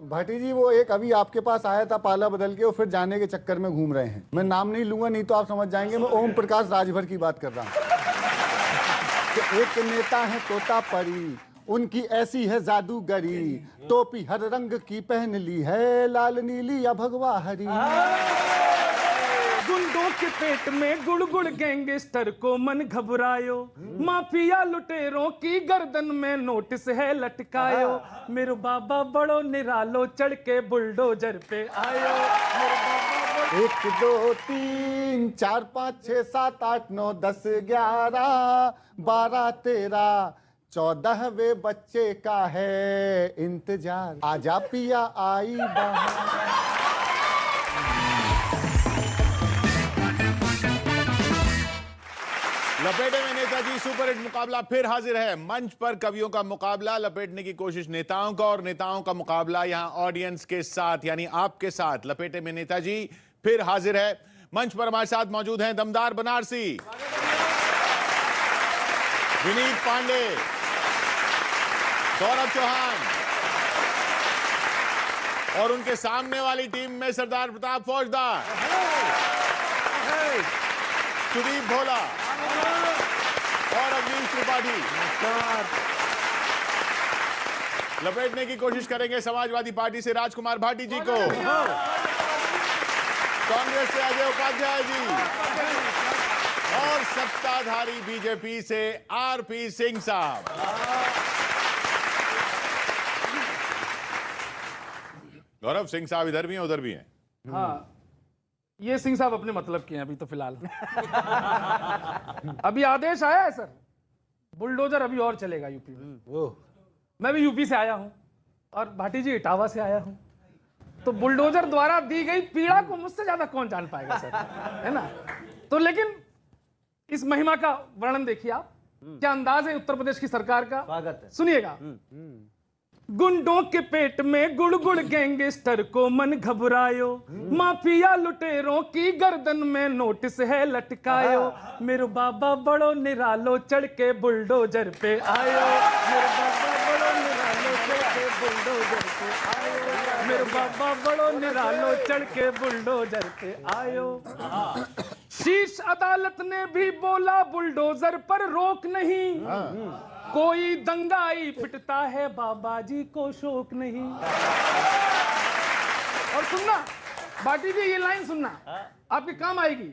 भाटी जी, वो एक अभी आपके पास आया था पाला बदल के, वो फिर जाने के चक्कर में घूम रहे हैं। मैं नाम नहीं लूंगा, नहीं तो आप समझ जाएंगे। मैं ओम प्रकाश राजभर की बात कर रहा हूँ। कि एक नेता है तोता परी, उनकी ऐसी है जादूगरी, टोपी हर रंग की पहन ली है, लाल नीली या भगवा हरी। गुंडों के पेट में गुड़ गुड़ गैंगस्टर को मन घबरायो, माफिया लुटेरों की गर्दन में नोटिस है लटकायो, मेरे बाबा बड़ो निरालो चढ़ के बुलडोजर पे आयो। 1 2 3 4 5 6 7 8 9 10 11 12 13 14वें बच्चे का है इंतजार, आजा पिया आई बहार। लपेटे में नेताजी सुपरहिट मुकाबला फिर हाजिर है। मंच पर कवियों का मुकाबला लपेटने की कोशिश नेताओं का, और नेताओं का मुकाबला यहां ऑडियंस के साथ, यानी आपके साथ। लपेटे में नेताजी फिर हाजिर है। मंच पर हमारे साथ मौजूद हैं दमदार बनारसी, विनीत पांडे, गौरव चौहान, और उनके सामने वाली टीम में सरदार प्रताप फौजदार, सुदीप भोला और अवनीश त्रिपाठी। लपेटने की कोशिश करेंगे समाजवादी पार्टी से राजकुमार भाटी जी को, कांग्रेस से अजय उपाध्याय जी, और सत्ताधारी बीजेपी से आरपी सिंह साहब। गौरव, सिंह साहब इधर भी हैं उधर भी हैं? हाँ, ये सिंह साहब अपने मतलब के हैं अभी तो फिलहाल। अभी आदेश आया है सर, बुलडोजर अभी और चलेगा यूपी में। मैं भी यूपी से आया हूं और भाटी जी इटावा से आया हूं, तो बुलडोजर द्वारा दी गई पीड़ा को मुझसे ज्यादा कौन जान पाएगा सर, है ना? तो लेकिन इस महिमा का वर्णन देखिए आप, क्या अंदाज है उत्तर प्रदेश की सरकार का। स्वागत है, सुनिएगा। गुंडों के पेट में गुड़ गुड़ गैंगस्टर को मन घबरायो, माफिया लुटेरों की गर्दन में नोटिस है लटकायो, मेरे बाबा बड़ो निरालो चढ़ के बुलडोजर पे आयो, मेरे बाबा बड़ो निरालो चढ़ के बुलडोजर पे आयो, मेरे बाबा बड़ो निरालो चढ़ के बुलडोजर पे आयो। शीर्ष अदालत ने भी बोला बुलडोजर पर रोक नहीं, कोई दंगाई पिटता है बाबा जी को शौक नहीं। और सुनना भाटी जी, ये लाइन सुनना, आपके काम आएगी।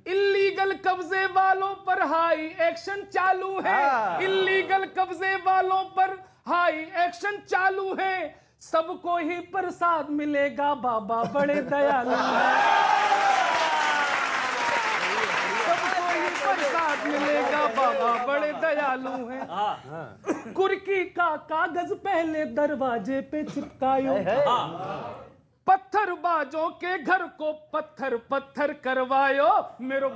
इल्लीगल कब्जे वालों पर हाई एक्शन चालू है, इल्लीगल कब्जे वालों पर हाई एक्शन चालू है, सबको ही प्रसाद मिलेगा बाबा बड़े दयालु हैं, प्रसाद मिलेगा बाबा बड़े दयालु हैं। कुर्की का कागज पहले दरवाजे पे चिपकायो, पत्थरबाजों के घर को पत्थर पत्थर करवायो, मेरे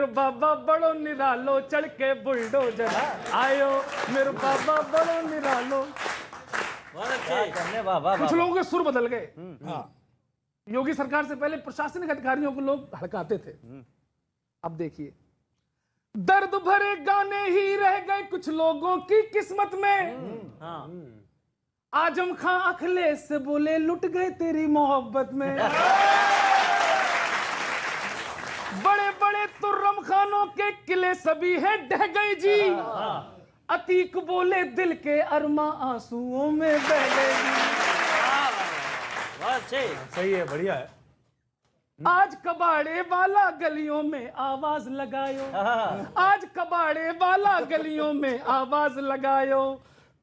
बाबा बड़ो निरालो चढ़ के बुलडोजर आयो, मेरे बाबा बड़ो निरालो। कुछ लोगों के सुर बदल गए। योगी सरकार से पहले प्रशासनिक अधिकारियों को लोग हड़काते थे, अब देखिए दर्द भरे गाने ही रह गए कुछ लोगों की किस्मत में। आजम खां अखिलेश से बोले लुट गए तेरी मोहब्बत में। बड़े बड़े तुर्रम खानों के किले सभी है ढह गए जी, अतीक बोले दिल के अरमा आंसुओं में बह गए जी। सही है, बढ़िया है। आज कबाड़े वाला गलियों में आवाज लगायो, आज कबाड़े वाला गलियों में आवाज लगायो,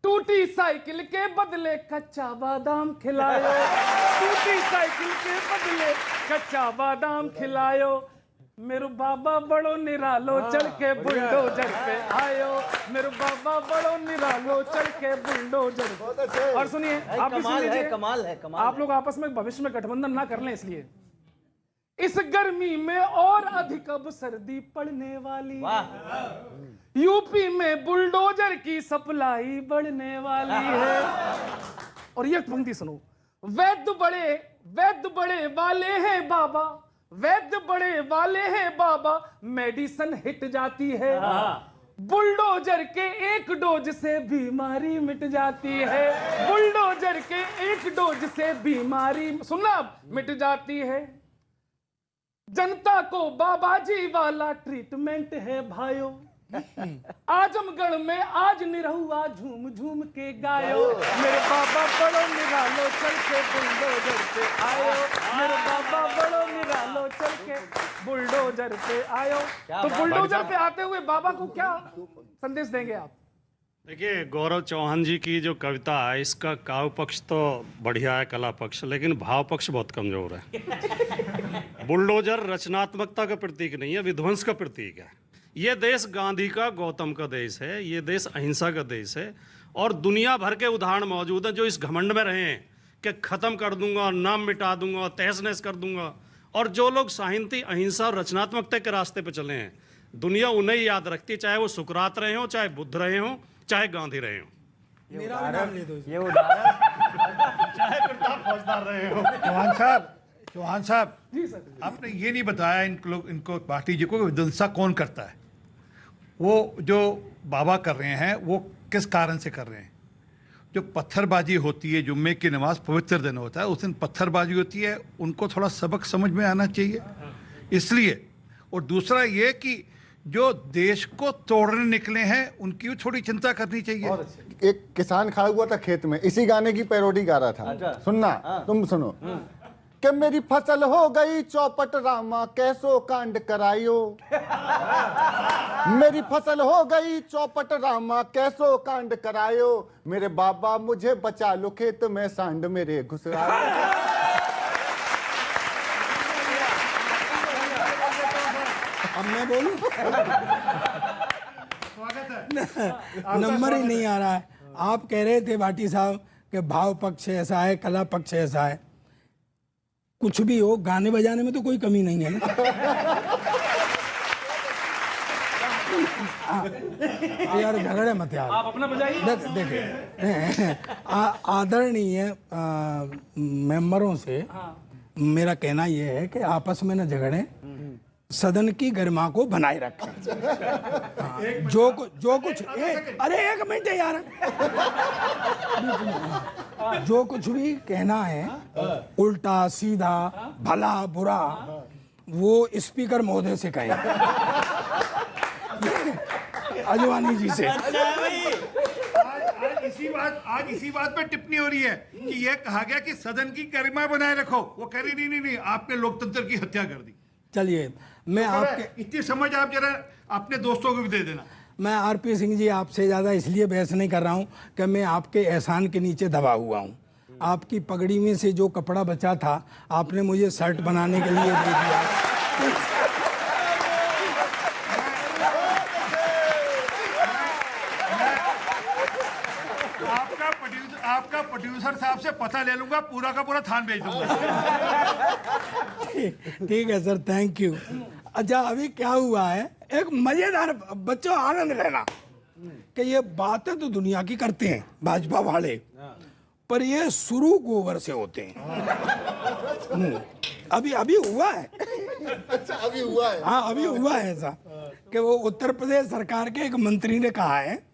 टूटी साइकिल के बदले कच्चा बादाम खिलायो, टूटी साइकिल के बदले कच्चा बादाम खिलायो, मेरे बाबा बड़ो निरालो चढ़ के बुलडोजर पे आयो, मेरे बाबा बड़ो निरालो चढ़ के बुलडोजर पे। और सुनिए, आप भी सुन लीजिए, कमाल है। आप लोग आपस में भविष्य में गठबंधन ना कर लें, इसलिए इस गर्मी में और अधिक अब सर्दी पड़ने वाली है, यूपी में बुलडोजर की सप्लाई बढ़ने वाली है। और ये पंक्ति सुनो, वैद्य बड़े वाले हैं बाबा, वैद्य बड़े वाले हैं बाबा, मेडिसिन हिट जाती है, बुलडोजर के एक डोज से बीमारी मिट जाती है, बुलडोजर के एक डोज से बीमारी सुनना मिट जाती है। जनता को बाबाजी वाला ट्रीटमेंट है भाइयों, आजमगढ़ में आज निरहुआ झूम झूम के गायो, मेरे बाबा बड़ो निरालो चल के बुलडोजर पे आयो, मेरे बाबा बड़ो निरालो चल के बुलडोजर पे आयो। तो बुलडोजर पे आते हुए बाबा को क्या संदेश देंगे आप? देखिए, गौरव चौहान जी की जो कविता है, इसका काव्य पक्ष तो बढ़िया है, कला पक्ष, लेकिन भाव पक्ष बहुत कमजोर है। बुलडोजर रचनात्मकता का प्रतीक नहीं है, विध्वंस का प्रतीक है। ये देश गांधी का, गौतम का देश है, ये देश अहिंसा का देश है, और दुनिया भर के उदाहरण मौजूद हैं जो इस घमंड में रहे हैं कि खत्म कर दूंगा, नाम मिटा दूंगा, तहस नहस कर दूंगा, और जो लोग साहित्य, अहिंसा और रचनात्मकता के रास्ते पर चले हैं, दुनिया उन्हें याद रखती है, चाहे वो सुकरात रहे हों, चाहे बुद्ध रहे हों, चाहे गांधी रहे हों। मेरा भी नाम ले दो। ये उदाहरण चाहे प्रताप फौजदार रहे हों। चौहान साहब, आपने ये नहीं बताया इनको पार्टी जी को विध्वंसा कौन करता है। वो जो बाबा कर रहे हैं वो किस कारण से कर रहे हैं? जो पत्थरबाजी होती है, जुम्मे की नमाज पवित्र दिन होता है, उस दिन पत्थरबाजी होती है, उनको थोड़ा सबक समझ में आना चाहिए इसलिए। और दूसरा ये कि जो देश को तोड़ने निकले हैं उनकी भी थोड़ी चिंता करनी चाहिए। एक किसान खड़ा हुआ था खेत में, इसी गाने की पैरोडी गा रहा था। सुनना, तुम सुनो कि मेरी फसल हो गई चौपट रामा कैसो कांड करायो, मेरी फसल हो गई चौपट रामा कैसो कांड करायो, मेरे बाबा मुझे बचा लो खेत में सांड मेरे घुस आयो। अब मैं बोलूं? नंबर ही नहीं आ रहा है। आप कह रहे थे भाटी साहब कि भाव पक्ष ऐसा है, कला पक्ष ऐसा है। कुछ भी हो, गाने बजाने में तो कोई कमी नहीं है ना। यार झगड़े मत यार, आप अपना बजाइए। देखिए आदरणीय मेंबरों से मेरा कहना यह है कि आपस में न झगड़े, सदन की गरिमा को बनाए रखें। जो कुछ अरे एक मिनट यार, जो कुछ भी कहना है उल्टा सीधा भला बुरा वो स्पीकर महोदय से कहें, अजवानी जी से। आज इसी बात पे टिप्पणी हो रही है कि यह कहा गया कि सदन की गरिमा बनाए रखो। वो कह रही नहीं, आपने लोकतंत्र की हत्या कर दी। चलिए मैं आपके इतनी समझ आप जरा अपने दोस्तों को भी दे देना। मैं आरपी सिंह जी आपसे ज़्यादा इसलिए बहस नहीं कर रहा हूँ कि मैं आपके एहसान के नीचे दबा हुआ हूँ। आपकी पगड़ी में से जो कपड़ा बचा था आपने मुझे शर्ट बनाने के लिए दे दिया। आपका प्रोड्यूसर साहब से पता ले लूंगा, पूरा का पूरा थान भेज दूंगा। ठीक है सर, थैंक यू। अच्छा अभी क्या हुआ है, एक मजेदार, बच्चों आनंद लेना कि ये बातें तो दुनिया की करते हैं भाजपा वाले, पर ये शुरू गोबर से होते हैं। अभी हुआ है। अच्छा अभी हुआ है? हाँ अभी हुआ है ऐसा कि वो उत्तर प्रदेश सरकार के एक मंत्री ने कहा है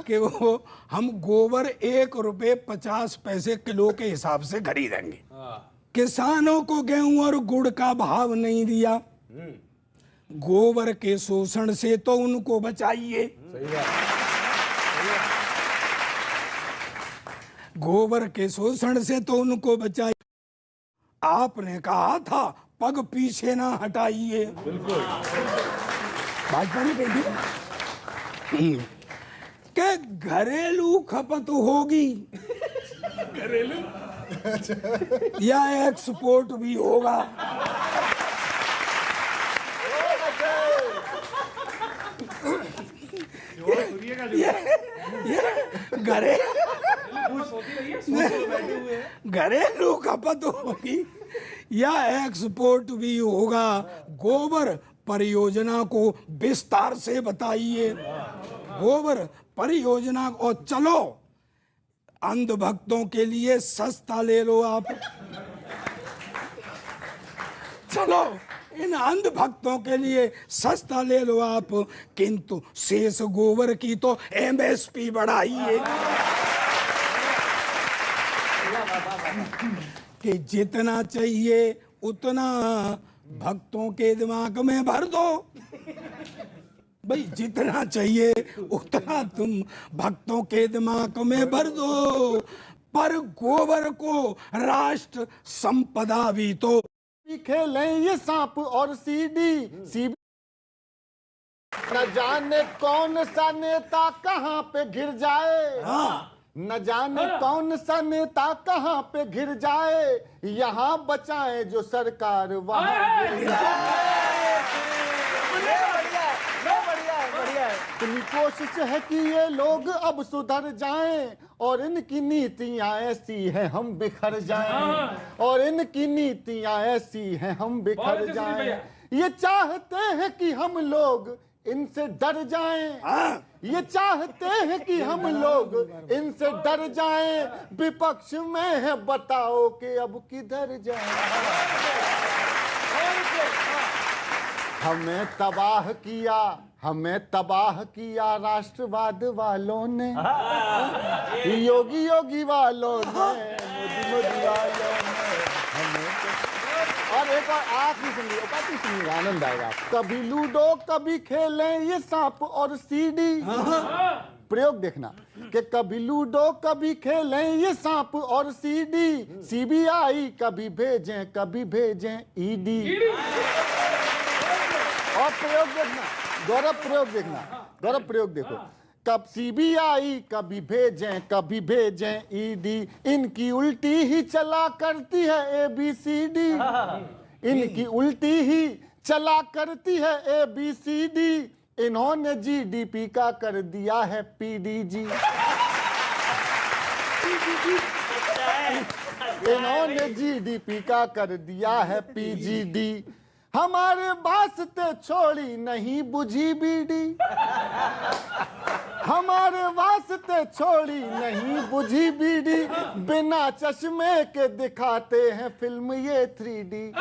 कि वो हम गोबर 1 रुपए 50 पैसे किलो के हिसाब से खरीदेंगे। किसानों को गेहूं और गुड़ का भाव नहीं दिया, गोबर के शोषण से तो उनको बचाइए। गोबर के शोषण से तो उनको बचाइए। आपने कहा था पग पीछे ना हटाइए, भाजपा ने कही थी कि घरेलू खपत होगी, घरेलू या एक्सपोर्ट भी होगा। घरेलू खपत होगी या एक्सपोर्ट भी होगा, गोबर परियोजना को विस्तार से बताइए। गोबर परियोजना, और चलो अंधभक्तों के लिए सस्ता ले लो आप, चलो इन अंध भक्तों के लिए सस्ता ले लो आप, किंतु शेष गोबर की तो MSP बढ़ाइए कि जितना चाहिए उतना भक्तों के दिमाग में भर दो। भाई जितना चाहिए उतना तुम भक्तों के दिमाग में भर दो, पर गोबर को राष्ट्र संपदा भी तो खेलें ये सांप और सीडी सीबी। न जाने कौन सा नेता कहाँ पे घिर जाए, न जाने कौन सा नेता कहाँ पे घिर जाए, यहाँ बचाए जो सरकार वहाँ गिर जाए। इतनी कोशिश है कि ये लोग अब सुधर जाएं, और इनकी नीतियां ऐसी हैं हम बिखर जाएं, और इनकी नीतियां ऐसी हैं हम बिखर जाएं। ये चाहते हैं कि हम लोग इनसे डर जाएं, ये चाहते हैं कि हम लोग इनसे डर जाएं, विपक्ष में है बताओ कि अब किधर जाएं। हमें तबाह किया राष्ट्रवाद वालों ने, योगी वालों ने, मोदी वालों ने हमें। और एक और आखिरी सुनिए, आनंद आएगा। कभी लूडो कभी खेलें ये सांप और सीडी। प्रयोग देखना कि कभी लूडो कभी खेलें ये सांप और सीडी, CBI कभी भेजें ED। और प्रयोग देखना गौरव, प्रयोग देखो। कब CBI कभी भेजें ED, इनकी उल्टी ही चला करती है ABCD, इनकी उल्टी ही चला करती है ABCD। इन्होंने GDP का कर दिया है PDG, इन्होंने GDP का कर दिया है PGD। हमारे वास्ते छोड़ी नहीं बुझी बीड़ी, हमारे वास्ते छोड़ी नहीं बुझी बीड़ी, बिना चश्मे के दिखाते हैं फिल्म ये 3D।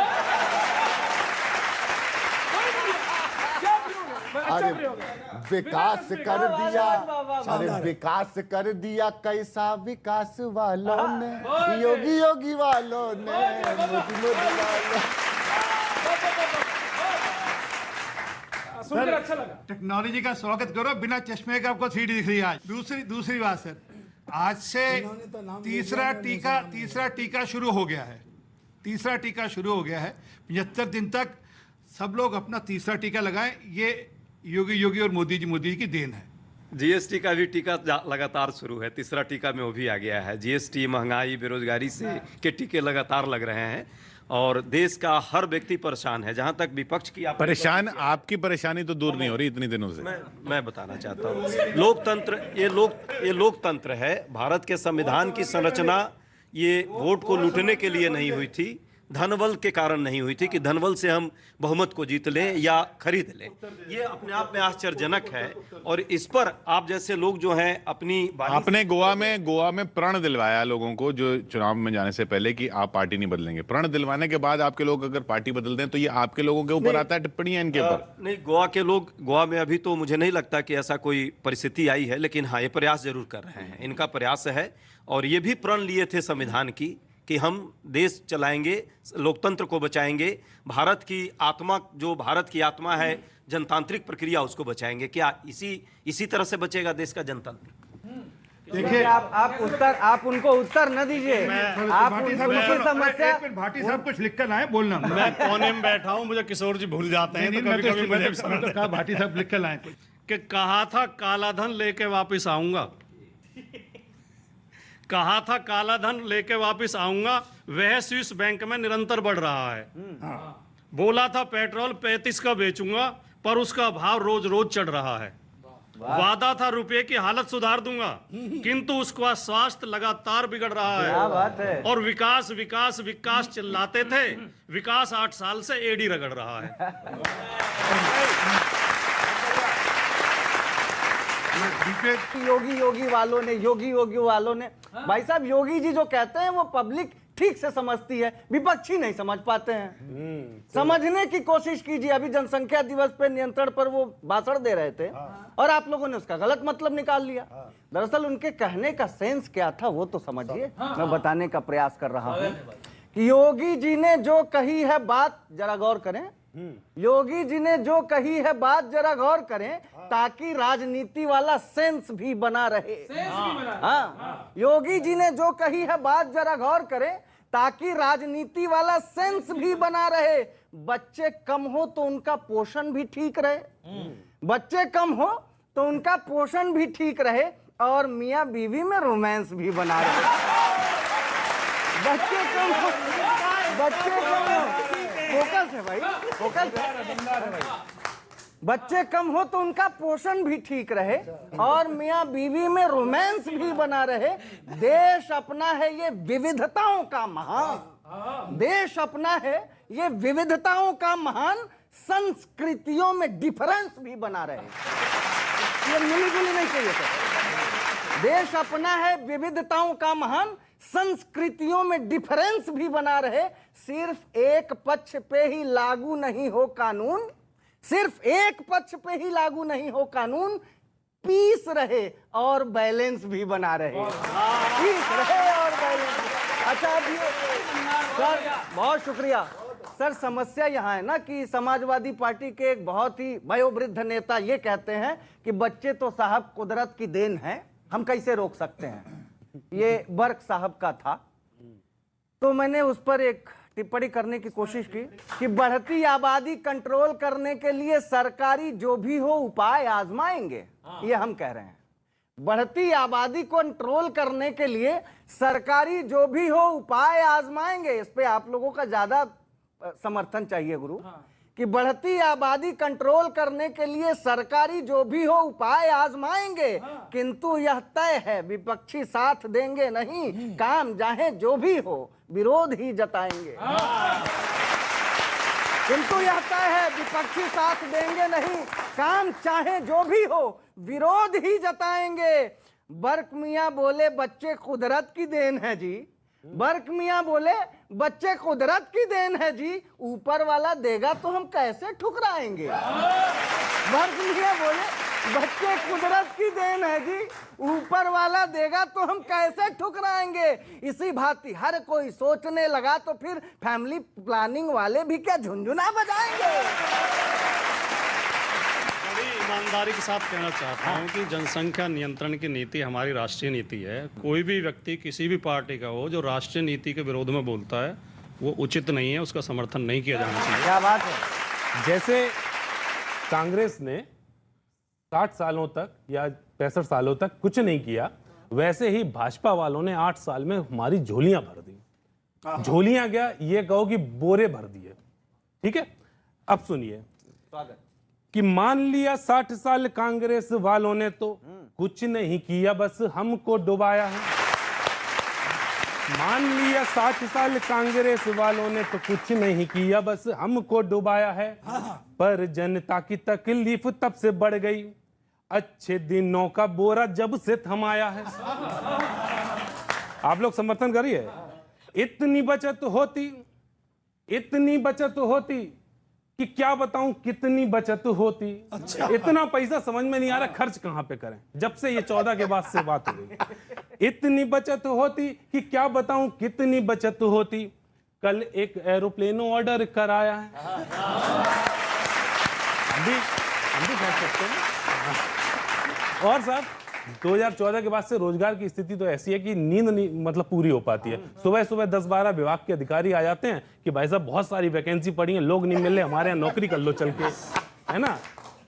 अरे विकास कर दिया, विकास कर दिया कैसा विकास वालों ने, योगी वालों ने, मोदी वालों। सुनकर अच्छा लगा। टेक्नोलॉजी का स्वागत करो, बिना चश्मे का आपको 3D दिख रही है आज। दूसरी बात सर, आज से तीसरा टीका शुरू हो गया है। 75 दिन तक सब लोग अपना तीसरा टीका लगाएं। ये योगी और मोदी जी की देन है। GST का भी टीका लगातार शुरू है, तीसरा टीका में वो भी आ गया है। GST, महंगाई, बेरोजगारी से के टीके लगातार लग रहे हैं और देश का हर व्यक्ति परेशान है। जहां तक विपक्ष की परेशान, आपकी परेशानी तो दूर नहीं हो रही इतनी दिनों से। मैं बताना चाहता हूँ, लोकतंत्र ये लोकतंत्र है। भारत के संविधान की संरचना ये वोट को लूटने के लिए नहीं हुई थी, धनबल के कारण नहीं हुई थी कि धनबल से हम बहुमत को जीत लें या खरीद लें। ये अपने आप में आश्चर्यजनक है और इस पर आप जैसे लोग जो हैं अपनी आपने गोवा में प्रण दिलवाया लोगों को जो चुनाव में जाने से पहले कि आप पार्टी नहीं बदलेंगे। प्रण दिलवाने के बाद आपके लोग अगर पार्टी बदल दें तो ये आपके लोगों के ऊपर आता है, टिप्पणियां इनके ऊपर नहीं। गोवा में अभी तो मुझे नहीं लगता कि ऐसा कोई परिस्थिति आई है, लेकिन हाँ ये प्रयास जरूर कर रहे हैं। इनका प्रयास है और ये भी प्रण लिए थे संविधान की कि हम देश चलाएंगे, लोकतंत्र को बचाएंगे, भारत की आत्मा है जनतांत्रिक प्रक्रिया, उसको बचाएंगे। क्या इसी तरह से बचेगा देश का जनतंत्र? देखिए आप उनको उत्तर न दीजिए, आप उनकी समस्या। भाटी साहब कुछ लिख कर लाए, बोलना। मैं कोने में बैठा हूं, मुझे किशोर जी भूल जाते हैं, तो कभी-कभी मुझे भी समझ कहा भाटी साहब लिख कर लाए कि कहा था काला धन लेके वापस आऊंगा, कहा था काला धन लेके वापस आऊंगा, वह स्विस बैंक में निरंतर बढ़ रहा है। बोला था पेट्रोल 35 का बेचूंगा, पर उसका भाव रोज रोज चढ़ रहा है। वादा था रुपए की हालत सुधार दूंगा, किंतु उसका स्वास्थ्य लगातार बिगड़ रहा है। क्या बात है। और विकास विकास विकास चिल्लाते थे, विकास 8 साल से एड़ी रगड़ रहा है। योगी वालों ने भाई साहब, योगी जी जो कहते हैं वो पब्लिक ठीक से समझती है, विपक्षी नहीं समझ पाते हैं। समझने की कोशिश कीजिए। अभी जनसंख्या दिवस पे नियंत्रण पर वो भाषण दे रहे थे और आप लोगों ने उसका गलत मतलब निकाल लिया। दरअसल उनके कहने का सेंस क्या था वो तो समझिए। मैं बताने का प्रयास कर रहा हूँ कि योगी जी ने जो कही है बात, जरा गौर करें, योगी जी ने जो कही है बात जरा गौर करें, ताकि राजनीति वाला सेंस भी बना रहे। हाँ, योगी जी ने जो कही है बात जरा गौर करें, ताकि राजनीति वाला सेंस भी बना रहे। बच्चे कम हो तो उनका पोषण भी ठीक रहे, बच्चे कम हो तो उनका पोषण भी ठीक रहे, और मियाँ बीवी में रोमांस भी बना रहे। बच्चे कम हो, बच्चे कम हो, फोकस है भाई, फोकस है। बच्चे कम हो तो उनका पोषण भी ठीक रहे और मियाँ बीवी में रोमांस भी बना रहे। देश अपना है ये विविधताओं का महान, देश अपना है ये विविधताओं का महान, संस्कृतियों में डिफरेंस भी बना रहे। ये मिली-जुली नहीं चाहिए सर। देश अपना है विविधताओं का महान, संस्कृतियों में डिफरेंस भी बना रहे। सिर्फ एक पक्ष पे ही लागू नहीं हो कानून, सिर्फ एक पक्ष पे ही लागू नहीं हो कानून, पीस रहे और बैलेंस भी बना रहे। पीस रहे और बैलेंस। अच्छा अब ये सर, बहुत शुक्रिया सर। समस्या यहाँ है ना कि समाजवादी पार्टी के एक बहुत ही वयोवृद्ध नेता ये कहते हैं कि बच्चे तो साहब कुदरत की देन है, हम कैसे रोक सकते हैं। ये बर्क साहब का था, तो मैंने उस पर एक टिप्पणी करने की कोशिश की कि बढ़ती आबादी कंट्रोल करने के लिए सरकारी जो भी हो उपाय आजमाएंगे। ये हम कह रहे हैं, बढ़ती आबादी को कंट्रोल करने के लिए सरकारी जो भी हो उपाय आजमाएंगे। इस पे आप लोगों का ज्यादा समर्थन चाहिए गुरु। कि बढ़ती आबादी कंट्रोल करने के लिए सरकारी जो भी हो उपाय आजमाएंगे, किंतु यह तय है विपक्षी साथ देंगे नहीं, काम चाहे जो भी हो विरोध ही जताएंगे। किंतु यह तय है विपक्षी साथ देंगे नहीं, काम चाहे जो भी हो विरोध ही जताएंगे। बर्क मियाँ बोले बच्चे कुदरत की देन है जी, बर्क मियाँ बोले बच्चे कुदरत की देन है जी, ऊपर वाला देगा तो हम कैसे ठुकराएंगे। बर्क मियाँ बोले बच्चे कुदरत की देन है जी, ऊपर वाला देगा तो हम कैसे ठुकराएंगे। इसी भांति हर कोई सोचने लगा तो फिर फैमिली प्लानिंग वाले भी क्या झुनझुना बजाएंगे। ईमानदारी के साथ कहना चाहता हूँ कि जनसंख्या नियंत्रण की नीति हमारी राष्ट्रीय नीति है। कोई भी व्यक्ति किसी भी पार्टी का हो जो राष्ट्रीय नीति के विरोध में बोलता है वो उचित नहीं है, उसका समर्थन नहीं किया जाना चाहिए। क्या बात है। जैसे कांग्रेस ने 60 सालों तक या 65 सालों तक कुछ नहीं किया, वैसे ही भाजपा वालों ने 8 साल में हमारी झोलियां भर दी। झोलियां क्या, ये कहो कि बोरे भर दिए। ठीक है, अब सुनिए कि मान लिया 60 साल कांग्रेस वालों ने तो कुछ नहीं किया, बस हमको डुबाया है। मान लिया 60 साल कांग्रेस वालों ने तो कुछ नहीं किया, बस हमको डुबाया है। पर जनता की तकलीफ तब से बढ़ गई, अच्छे दिनों का बोरा जब से थमाया है। आप लोग समर्थन करिए। इतनी बचत होती, इतनी बचत होती कि क्या बताऊं कितनी बचत होती। अच्छा। इतना पैसा समझ में नहीं आ रहा खर्च कहां पे करें, जब से ये 14 के बाद से बात हो गई। इतनी बचत होती कि क्या बताऊं कितनी बचत होती। कल एक एरोप्लेन ऑर्डर कराया है, हम भी कह सकते हैं। और साहब 2014 के बाद से रोजगार की स्थिति तो ऐसी है कि नींद नहीं मतलब पूरी हो पाती है। सुबह सुबह 10-12 विभाग के अधिकारी आ जाते हैं कि भाई साहब बहुत सारी वैकेंसी पड़ी है, लोग नहीं मिल रहे, हमारे यहाँ नौकरी कर लो चल के, है ना।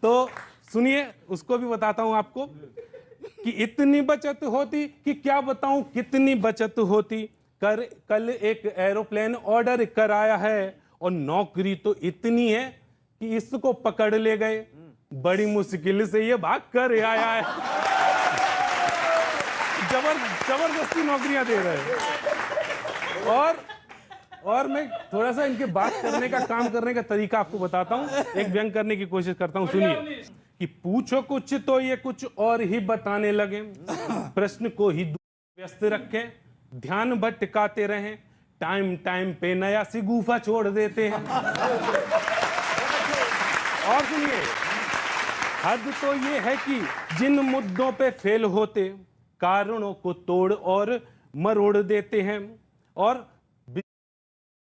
तो सुनिए, उसको भी बताता हूं आपको कि इतनी बचत होती कि क्या बताऊं कितनी बचत होती। कल एक एरोप्लेन ऑर्डर कराया है और नौकरी तो इतनी है कि इसको पकड़ ले गए, बड़ी मुश्किल से ये भाग कर आया है। जबरदस्ती नौकरियां दे रहे हैं। और मैं थोड़ा सा इनके बात करने का, काम करने का तरीका आपको बताता हूं, एक व्यंग करने की कोशिश करता हूं। सुनिए कि पूछो कुछ तो ये कुछ और ही बताने लगे, प्रश्न को ही व्यस्त रखें, ध्यान भटकाते रहें, टाइम टाइम पे नया सिगूफा छोड़ देते हैं। और सुनिए, हद तो ये है कि जिन मुद्दों पे फेल होते, कारणों को तोड़ और मरोड़ देते हैं और